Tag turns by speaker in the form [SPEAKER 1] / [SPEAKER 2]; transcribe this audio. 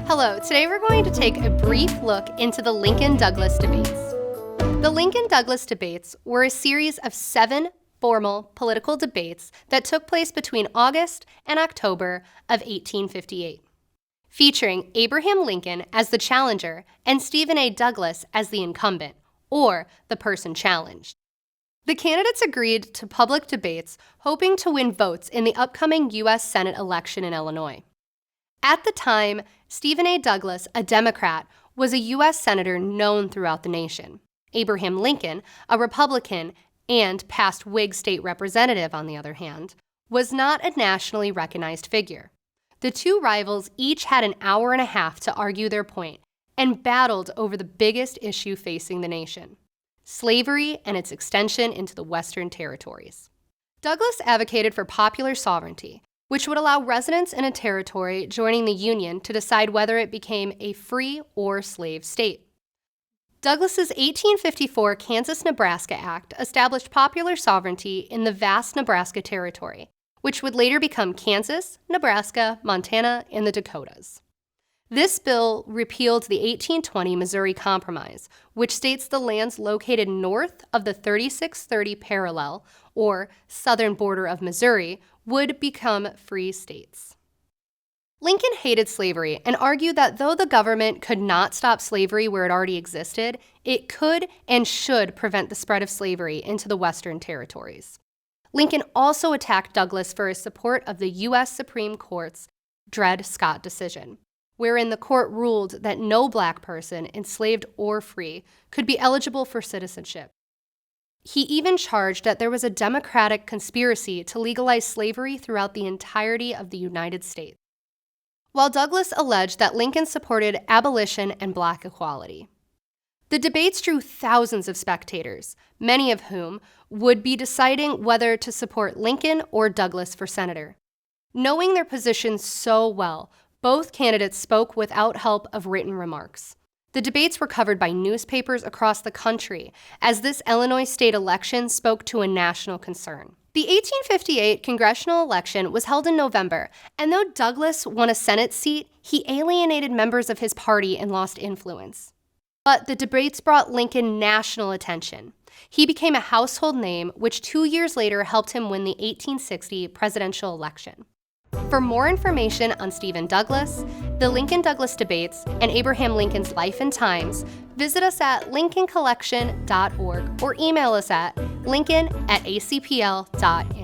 [SPEAKER 1] Hello, today we're going to take a brief look into the Lincoln-Douglas debates. The Lincoln-Douglas debates were a series of 7 formal political debates that took place between August and October of 1858, featuring Abraham Lincoln as the challenger and Stephen A. Douglas as the incumbent, or the person challenged. The candidates agreed to public debates, hoping to win votes in the upcoming U.S. Senate election in Illinois. At the time, Stephen A. Douglas, a Democrat, was a U.S. Senator known throughout the nation. Abraham Lincoln, a Republican and past Whig state representative, on the other hand, was not a nationally recognized figure. The two rivals each had an hour and a half to argue their point and battled over the biggest issue facing the nation: slavery and its extension into the Western territories. Douglas advocated for popular sovereignty, which would allow residents in a territory joining the Union to decide whether it became a free or slave state. Douglas's 1854 Kansas-Nebraska Act established popular sovereignty in the vast Nebraska territory, which would later become Kansas, Nebraska, Montana, and the Dakotas. This bill repealed the 1820 Missouri Compromise, which states the lands located north of the 3630 parallel, or southern border of Missouri, would become free states. Lincoln hated slavery and argued that though the government could not stop slavery where it already existed, it could and should prevent the spread of slavery into the Western territories. Lincoln also attacked Douglas for his support of the U.S. Supreme Court's Dred Scott decision, wherein the court ruled that no Black person, enslaved or free, could be eligible for citizenship. He even charged that there was a Democratic conspiracy to legalize slavery throughout the entirety of the United States, while Douglas alleged that Lincoln supported abolition and Black equality. The debates drew thousands of spectators, many of whom would be deciding whether to support Lincoln or Douglas for senator. Knowing their positions so well, both candidates spoke without help of written remarks. The debates were covered by newspapers across the country, as this Illinois state election spoke to a national concern. The 1858 congressional election was held in November, and though Douglas won a Senate seat, he alienated members of his party and lost influence. But the debates brought Lincoln national attention. He became a household name, which 2 years later helped him win the 1860 presidential election. For more information on Stephen Douglas, the Lincoln-Douglas debates, and Abraham Lincoln's life and times, visit us at lincolncollection.org or email us at lincoln@acpl.in.